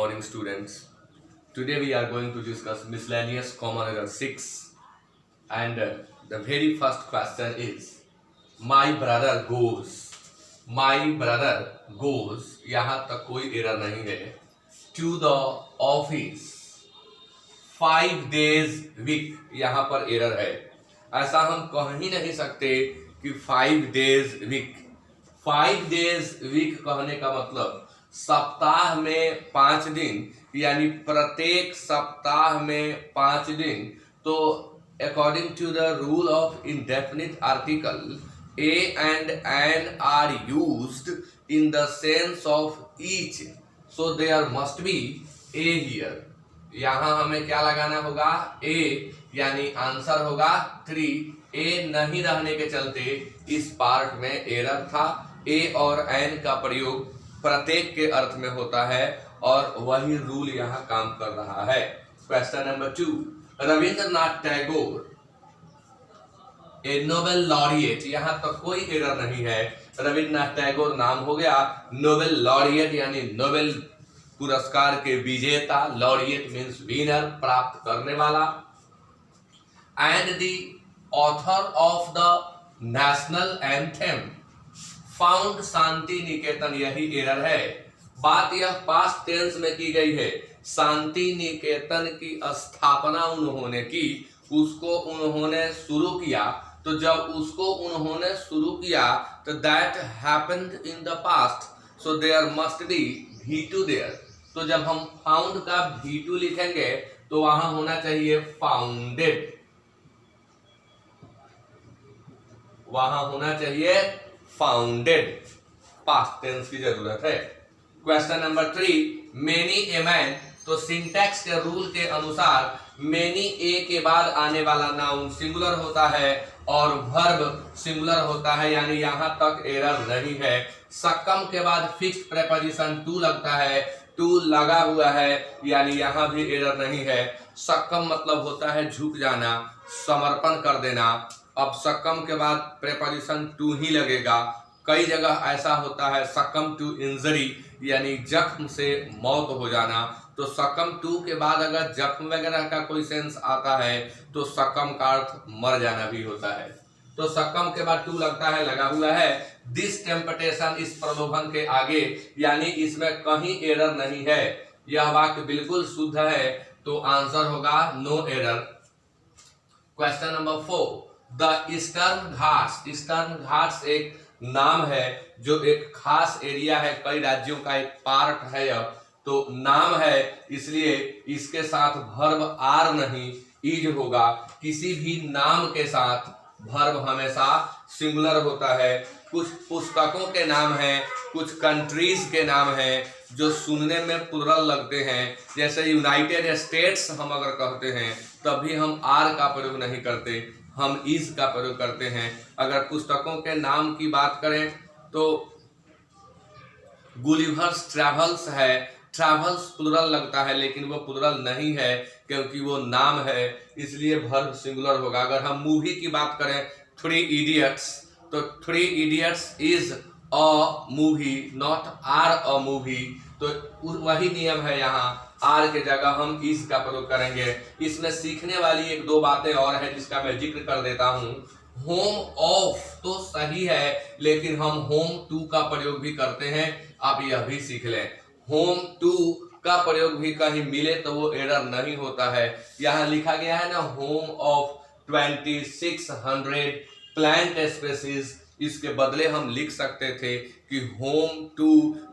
morning, students. Today we are going to discuss miscellaneous common error 6, and the very first question is my brother goes. My brother goes, यहाँ तक कोई error नहीं है. To the office 5 days week, यहाँ पर error है. ऐसा हम कह ही नहीं सकते कि 5 days week. 5 days week कहने का मतलब सप्ताह में 5 दिन, यानी प्रत्येक सप्ताह में 5 दिन. तो according to the rule of indefinite article, a and an are used in the sense of each, so there must be a here. यहाँ हमें क्या लगाना होगा? a, यानी आंसर होगा 3. a नहीं रहने के चलते इस पार्ट में एरर था. a और n का प्रयोग प्रत्येक के अर्थ में होता है और वही रूल यहाँ काम कर रहा है. क्वेश्चन नंबर 2, रविंद्रनाथ टैगोर ए नोबेल लॉरिएट, यहाँ तो कोई एरर नहीं है. रविंद्रनाथ टैगोर नाम हो गया, नोबेल लॉरिएट यानी नोबेल पुरस्कार के विजेता. लॉरिएट मीन्स विनर, प्राप्त करने वाला. And the author of the national anthem found Shanti Niketan, यही एरर है. बात यह पास्ट टेंस में की गई है. शांति निकेतन की स्थापना उन्होंने की, उसको उन्होंने शुरू किया. तो जब उसको उन्होंने शुरू किया तो that happened in the past, so there must be V2 there. तो जब हम फाउंड का V2 लिखेंगे तो वहां होना चाहिए फाउंडेड, वहां होना चाहिए फाउंडेड. पास्ट टेंस की जरूरत है. Question number 3, many a man. तो सिंटैक्स के रूल के अनुसार मेनी ए के बाद आने वाला नाउन सिंगुलर होता है और वर्ब सिंगुलर होता है, यानी यहां तक एरर नहीं है. सक्कम के बाद फिक्स्ड प्रेपोजिशन टू लगता है, टू लगा हुआ है, यानी यहां भी एरर नहीं है. सक्कम मतलब होता है झुक जाना, समर्पण कर देना. अब सक्कम के बाद प्रेपोजिशन टू ही लगेगा. कई जगह ऐसा होता है सक्कम टू इंजरी, यानी जख्म से मौत हो जाना. तो सक्कम टू के बाद अगर जख्म वगैरह का कोई सेंस आता है तो सक्कम का अर्थ मर जाना भी होता है. तो सक्कम के बाद टू लगता है, लगा हुआ है. दिस टेम्पटेशन, इस प्रलोभन के आगे, यानी इसमें कहीं एरर नहीं है. यह वाक्य बिल्कुल शुद्ध है, तो आंसर होगा no error. Question number 4, the Eastern Ghats. Eastern Ghats एक नाम है जो एक खास एरिया है, कई राज्यों का एक पार्ट है. यह तो नाम है, इसलिए इसके साथ वर्ब आर नहीं इज होगा. किसी भी नाम के साथ वर्ब हमेशा सिंगुलर होता है. कुछ पुस्तकों के नाम हैं, कुछ कंट्रीज के नाम हैं जो सुनने में प्लुरल लगते हैं. जैसे यूनाइटेड स्टेट्स हम अगर कहते हैं तब भी हम आर का प्रयोग नहीं करते, हम इज का प्रयोग करते हैं. अगर पुस्तकों के नाम की बात करें तो गुलिवर्स ट्रैवल्स है. ट्रैवल्स प्लुरल लगता है लेकिन वो प्लुरल नहीं है क्योंकि वो नाम है, इसलिए वर्ब सिंगुलर होगा. अगर हम मूवी की बात करें, 3 इडियट्स, तो 3 Idiots is a movie, not are a movie. तो वही नियम है, यहाँ आर के जगह हम इज का प्रयोग करेंगे. इसमें सीखने वाली एक दो बातें और है जिसका मैं जिक्र कर देता हूँ. होम ऑफ तो सही है, लेकिन हम होम टू का प्रयोग भी करते हैं, आप यह भी सीख लें. होम टू का प्रयोग भी कहीं मिले तो वो एरर नहीं होता है. यहाँ लिखा गया है ना, होम ऑफ 2600 प्लांट स्पेसीज. इसके बदले हम लिख सकते थे कि होम टू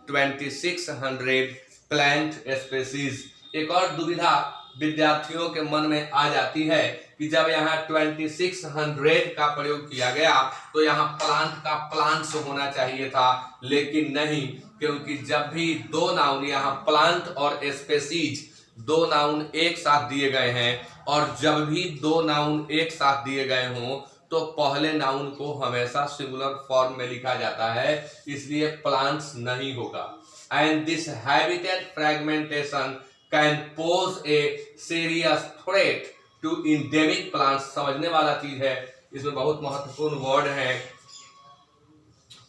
2600 प्लांट स्पेसीज. एक और दुविधा विद्यार्थियों के मन में आ जाती है कि जब यहाँ 2600 का प्रयोग किया गया तो यहाँ प्लांट का प्लांट्स होना चाहिए था, लेकिन नहीं, क्योंकि जब भी दो नाउन, यहाँ प्लांट और स्पेसीज दो नाउन एक साथ दिए गए हैं, और जब भी दो नाउन एक साथ दिए गए हों तो पहले नाउन को हमेशा सिंगुलर फॉर्म में लिखा जाता है, इसलिए प्लांट्स नहीं होगा. And this habitat fragmentation can pose a serious threat to endemic plants. समझने वाला चीज है, इसमें बहुत महत्वपूर्ण वर्ड है,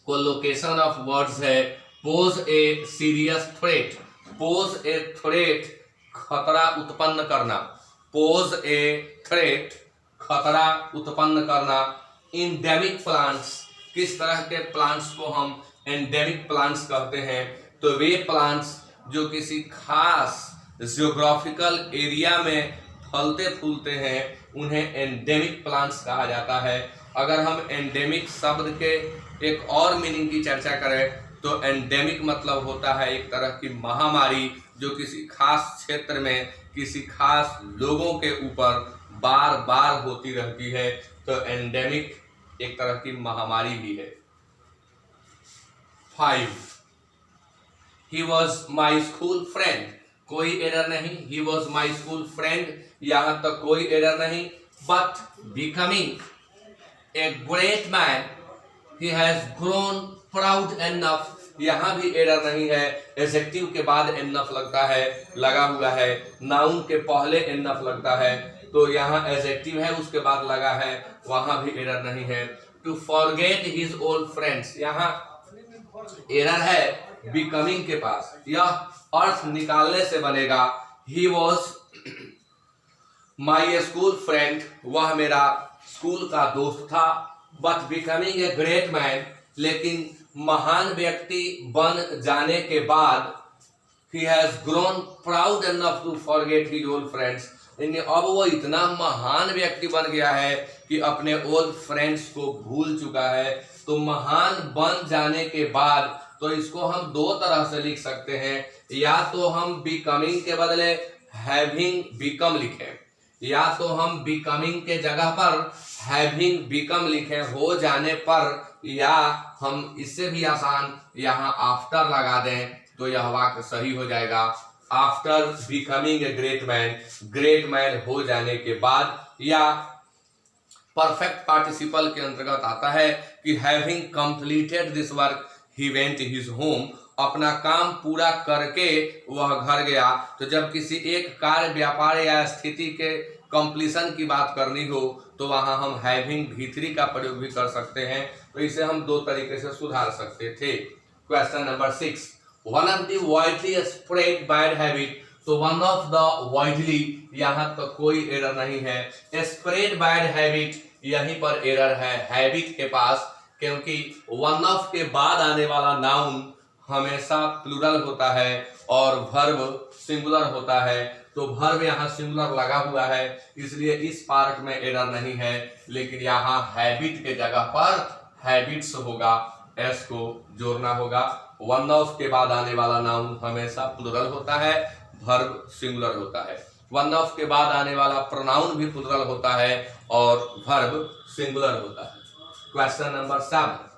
कोलोकेशन ऑफ वर्ड्स है. Pose a serious threat, pose a threat, खतरा उत्पन्न करना, पोज ए थ्रेट, खतरा उत्पन्न करना। एंडेमिक प्लांट्स, किस तरह के प्लांट्स को हम एंडेमिक प्लांट्स कहते हैं? तो वे प्लांट्स जो किसी खास जियोग्राफिकल एरिया में फलते फूलते हैं उन्हें एंडेमिक प्लांट्स कहा जाता है। अगर हम एंडेमिक शब्द के एक और मीनिंग की चर्चा करें तो एंडेमिक मतलब होता है एक तरह की महामारी जो किसी खास क्षेत्र में किसी खास लोगों के ऊपर बार बार होती रहती है, तो एंडेमिक एक तरह की महामारी भी है। 5. He was my school friend, कोई एरर नहीं। He was my school friend, यहां तक कोई एरर नहीं। But becoming a great man, he has grown proud enough, यहां भी एरर नहीं है। एडजेक्टिव के बाद enough लगता है, लगा हुआ है। नाउन के पहले enough लगता है, तो यहाँ एडजेक्टिव है उसके बाद लगा है, वहां भी एरर नहीं है। To forget his old friends, यहाँ एरर है बिकमिंग के पास, यह अर्थ निकालने से बनेगा। He was my school friend, वह मेरा स्कूल का दोस्त था। But becoming a great man, लेकिन महान व्यक्ति बन जाने के बाद he has grown proud enough to forget his old friends, अब वो इतना महान व्यक्ति बन गया है कि अपने ओल्ड फ्रेंड्स को भूल चुका है। तो महान बन जाने के बाद, तो इसको हम दो तरह से लिख सकते हैं, या तो हम बिकमिंग के बदले हैविंग बिकम लिखें, या तो हम बिकमिंग के जगह पर हैविंग बिकम लिखें, हो जाने पर, या हम इससे भी आसान यहाँ आफ्टर लगा दें तो यह वाक्य सही हो जाएगा। After becoming a great man, great man हो जाने के बाद। या परफेक्ट पार्टिसिपल के अंतर्गत आता है कि having completed this work he went his home, अपना काम पूरा करके वह घर गया। तो जब किसी एक कार्य, व्यापार या स्थिति के कंप्लीशन की बात करनी हो तो वहां हम हैविंग भीतरी का प्रयोग भी कर सकते हैं। तो इसे हम दो तरीके से सुधार सकते थे। Question number 6, one of the widely spread bad habit, तो वन ऑफ द वाइडली, यहाँ तो कोई एरर नहीं है। स्प्रेड बैड हैबिट, यहीं पर एरर है हैबिट के पास, क्योंकि वन ऑफ के बाद आने वाला नाउन हमेशा प्लूरल होता है और वर्ब सिंगुलर होता है। तो वर्ब यहाँ सिंगुलर लगा हुआ है, इसलिए इस पार्ट में एरर नहीं है। लेकिन यहाँ हैबिट के जगह पर हैबिट्स होगा, एस को जोड़ना होगा। वन ऑफ के बाद आने वाला नाउन हमेशा प्लूरल होता है, वर्ब सिंगुलर होता है। वन ऑफ के बाद आने वाला प्रोनाउन भी प्लूरल होता है और वर्ब सिंगुलर होता है। Question number 7,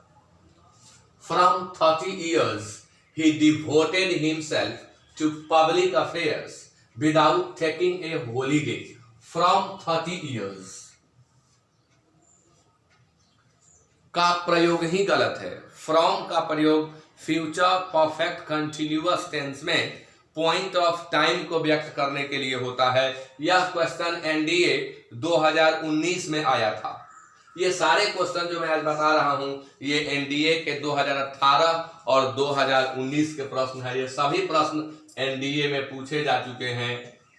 from 30 years he devoted himself to public affairs without taking a holiday. From 30 years का प्रयोग ही गलत है। फ्रॉम का प्रयोग फ्यूचर परफेक्ट कंटिन्यूअस टेंस में पॉइंट ऑफ टाइम को व्यक्त करने के लिए होता है। यह क्वेश्चन एनडीए 2019 में आया था। ये सारे क्वेश्चन जो मैं आज बता रहा हूं ये एनडीए के 2018 और 2019 के प्रश्न है। ये सभी प्रश्न एनडीए में पूछे जा चुके हैं।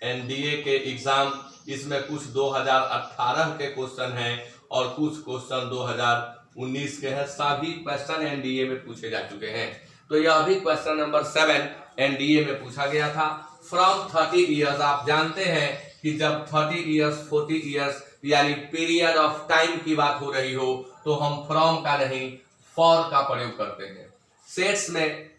एनडीए के एग्जाम, इसमें कुछ 2018 के क्वेश्चन हैं और कुछ क्वेश्चन 2019 के हैं। सभी क्वेश्चन एनडीए में पूछे जा चुके हैं। तो यह भी क्वेश्चन नंबर 7 एनडीए में पूछा गया था। फ्रॉम 30 ईयर्स, आप जानते हैं कि जब 30 ईयर्स 40 ईयर्स यानी पीरियड ऑफ टाइम की बात हो रही हो तो हम फ्रॉम का नहीं फॉर का प्रयोग करते हैं। सेट्स में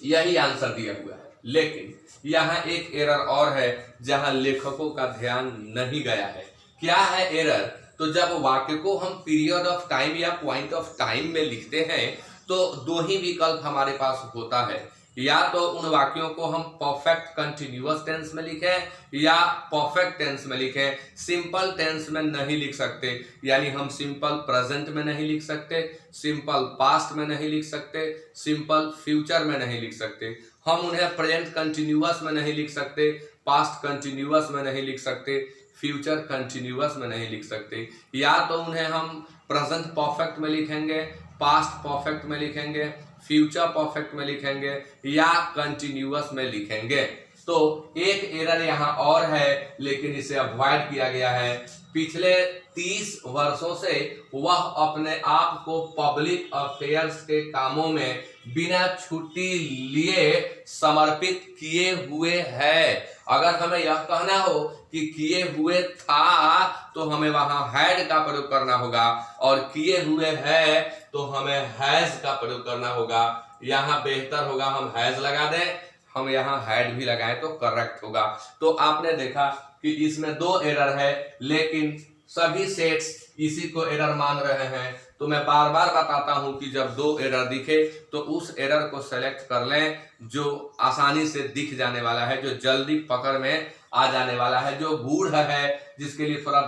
यही आंसर दिया हुआ है, लेकिन यहाँ एक एरर और है जहां लेखकों का ध्यान नहीं गया है। क्या है एरर? तो जब वाक्य को हम पीरियड ऑफ टाइम या पॉइंट ऑफ टाइम में लिखते हैं तो दो ही विकल्प हमारे पास होता है, या तो उन वाक्यों को हम परफेक्ट कंटिन्यूअस टेंस में लिखें या परफेक्ट टेंस में लिखें। सिंपल टेंस में नहीं लिख सकते, यानी हम सिंपल प्रेजेंट में नहीं लिख सकते, सिंपल पास्ट में नहीं लिख सकते, सिंपल फ्यूचर में नहीं लिख सकते। हम उन्हें प्रेजेंट कंटिन्यूअस में नहीं लिख सकते, पास्ट कंटिन्यूअस में नहीं लिख सकते, फ्यूचर कंटिन्यूअस में नहीं लिख सकते। या तो उन्हें हम प्रेजेंट परफेक्ट में लिखेंगे, पास्ट परफेक्ट में लिखेंगे, फ्यूचर परफेक्ट में लिखेंगे या कंटिन्यूअस में लिखेंगे। तो एक एरर यहाँ और है लेकिन इसे अवॉइड किया गया है। पिछले 30 वर्षों से वह अपने आप को पब्लिक अफेयर्स के कामों में बिना छुट्टी लिए समर्पित किए हुए है। अगर हमें यह कहना हो कि किए हुए था तो हमें वहां हैड का प्रयोग करना होगा, और किए हुए है तो हमें हैज का प्रयोग करना होगा। यहाँ बेहतर होगा हम हैज लगा दें, हम यहाँ हैड भी लगाएं तो करेक्ट होगा। तो आपने देखा कि इसमें 2 एरर है लेकिन सभी सेट्स इसी को एरर मान रहे हैं। तो मैं बार बार बताता हूं कि जब 2 एरर दिखे तो उस एरर को सेलेक्ट कर लें जो आसानी से दिख जाने वाला है, जो जल्दी पकड़ में आ जाने वाला है, जो गूढ़ है, जिसके लिए थोड़ा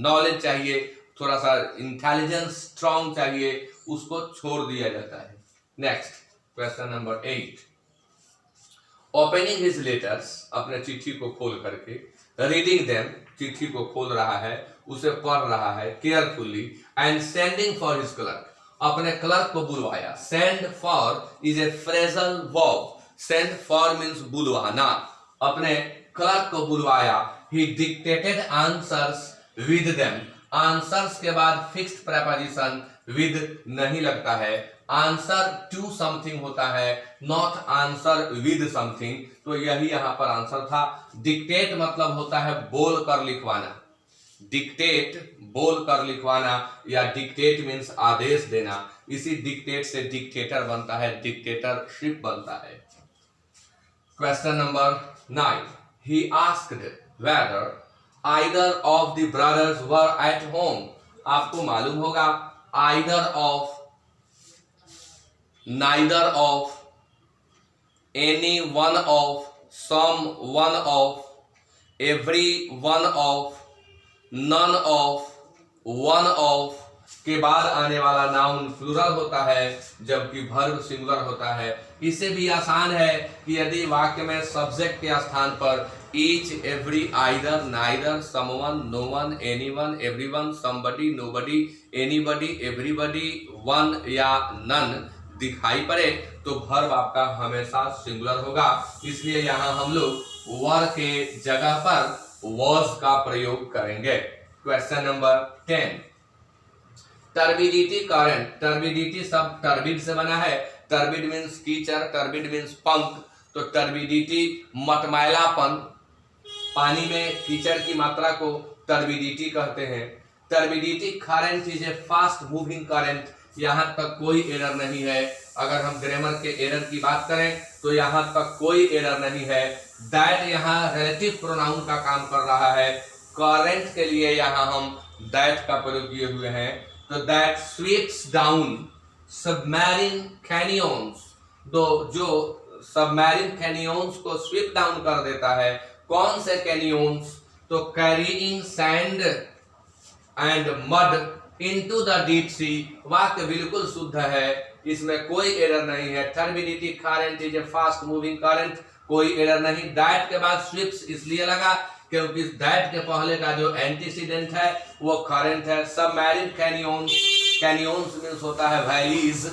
नॉलेज चाहिए, थोड़ा सा इंटेलिजेंस स्ट्रांग चाहिए, उसको छोड़ दिया जाता है। Next question number 8। Opening his letters, अपने चिट्ठी को खोल करके, रीडिंग देम, चिट्ठी को खोल रहा है, उसे पढ़ रहा है carefully, and sending for his clerk, अपने क्लर्क को बुलवाया। Send for is a phrasal verb. Send for means बुलवाना। अपने क्लर्क को बुलवाया। He dictated answers with them. Answers के बाद फिक्स्ड प्रेपोजिशन विद नहीं लगता है। आंसर टू समथिंग होता है, नॉट आंसर विद समथिंग। तो यही यहां पर आंसर था। डिक्टेट मतलब होता है बोल कर लिखवाना। डिक्टेट बोल कर लिखवाना, या डिक्टेट मीन्स आदेश देना। इसी डिक्टेट से डिक्टेटर बनता है, डिक्टेटरशिप बनता है। Question number 9। He asked whether either of the brothers were at home। आपको मालूम होगा either of, neither of, any one of, some one of, every one of, none of, one of के बाद आने वाला नाउन प्लूरल होता है जबकि वर्ब सिंगुलर होता है। इससे भी आसान है कि यदि वाक्य में सब्जेक्ट के स्थान पर each, every, either, neither, someone, no one, anyone, everyone, somebody, nobody, anybody, everybody, one या none दिखाई पड़े तो वर्ब आपका हमेशा सिंगुलर होगा। इसलिए यहाँ हम लोग वर के जगह पर was का प्रयोग करेंगे। Question number 10। Turbidity current. Turbidity सब टर्बिड से बना है। टर्बिड मीन्स कीचड़, टर्बिड मीन्स पंख। तो टर्बिडिटी मटमैलापन, पानी में कीचड़ की मात्रा को टर्बिडिटी कहते हैं। Turbidity current is a fast moving current. यहाँ तक कोई एरर नहीं है। अगर हम ग्रामर के एरर की बात करें तो यहाँ तक कोई एरर नहीं है। दैट यहाँ रिलेटिव प्रोनाउन का काम कर रहा है। करंट के लिए यहाँ हम दैट का प्रयोग किए हुए हैं। तो that sweeps down submarine canyons. जो सबमरीन कैनियंस को स्वीप डाउन कर देता है। कौन से कैनियंस? तो carrying sand and mud into the deep sea. वाक्य बिल्कुल शुद्ध है, इसमें कोई एरर नहीं है। Turbidity current is a fast moving current, कोई एरर नहीं। दैट के बाद स्वीप्स इसलिए लगा क्योंकि दैट के पहले का जो एंटीसीडेंट है वो करंट है। सबमरीन कैनियंस, कैनियंस मींस होता है valleys.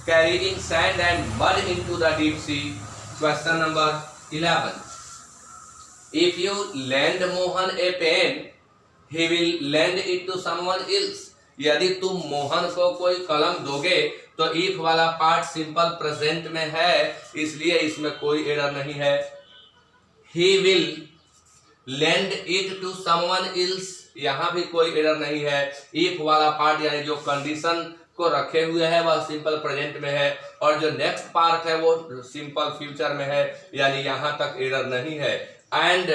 Carrying sand and mud into the deep sea. Question number 11। If you lend Mohan a pen, he will lend it to someone else। यदि तुम मोहन को कोई कलम दोगे तो if वाला पार्ट सिंपल प्रेजेंट में है, इसलिए इसमें कोई एरर नहीं है। He will lend it to someone else, यहाँ भी कोई एरर नहीं है। if वाला पार्ट यानी जो कंडीशन को रखे हुए है वह सिंपल प्रेजेंट में है, और जो नेक्स्ट पार्ट है वो सिंपल फ्यूचर में है, यानी यहाँ तक एरर नहीं है। And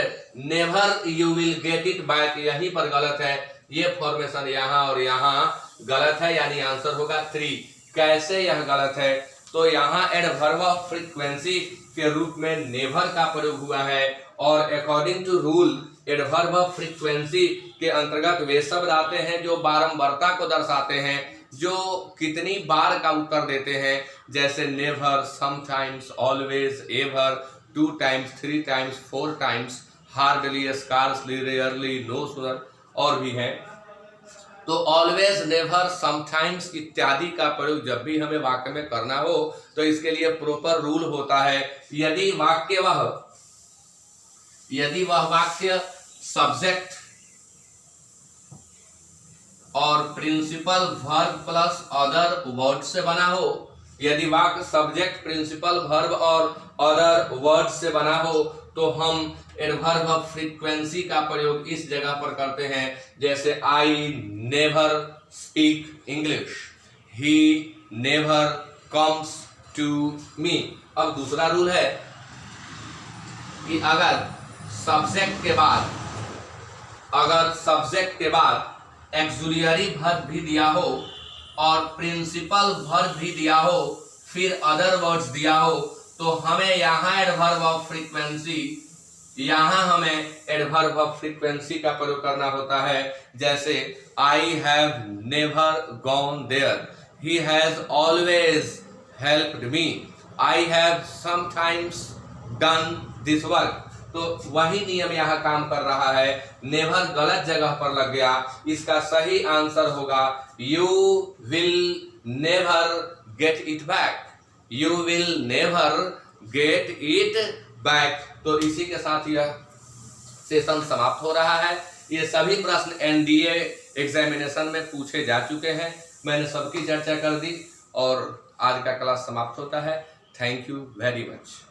never you will get it back, यहीं पर गलत है। ये फॉर्मेशन यहाँ और यहाँ गलत है, यानी आंसर होगा 3। कैसे यह गलत है? तो यहाँ एडवर्ब ऑफ फ्रीक्वेंसी के रूप में नेवर का प्रयोग हुआ है, और according to rule adverb of frequency के अंतर्गत वे शब्द आते हैं जो बारंबारता को दर्शाते हैं, जो कितनी बार का उत्तर देते हैं, जैसे never, sometimes, always, ever, 2 times, 3 times, 4 times, hardly, scarcely, rarely, no sooner और भी हैं। तो ऑलवेज, नेवर, समटाइम्स इत्यादि का प्रयोग जब भी हमें वाक्य में करना हो तो इसके लिए प्रॉपर रूल होता है। यदि वह वाक्य सब्जेक्ट और principal verb plus other word से बना हो, यदि वाक्य सब्जेक्ट, प्रिंसिपल वर्ब और अदर वर्ड से बना हो तो हम एडवर्ब ऑफ फ्रीक्वेंसी का प्रयोग इस जगह पर करते हैं। जैसे I never speak English, he never comes to me. अब दूसरा रूल है कि अगर सब्जेक्ट के बाद एक्सुलियरी वर्ब भी दिया हो और प्रिंसिपल वर्ब भी दिया हो, फिर अदर वर्ड्स दिया हो, तो हमें यहाँ एडवर्ब ऑफ फ्रीक्वेंसी का प्रयोग करना होता है। जैसे I have never gone there, he has always helped me, I have sometimes done this work. तो वही नियम यहाँ काम कर रहा है। नेवर गलत जगह पर लग गया, इसका सही आंसर होगा you will never get it back, you will never get it back. तो इसी के साथ यह सेशन समाप्त हो रहा है। ये सभी प्रश्न एनडीए एग्जामिनेशन में पूछे जा चुके हैं, मैंने सबकी चर्चा कर दी और आज का क्लास समाप्त होता है। Thank you very much.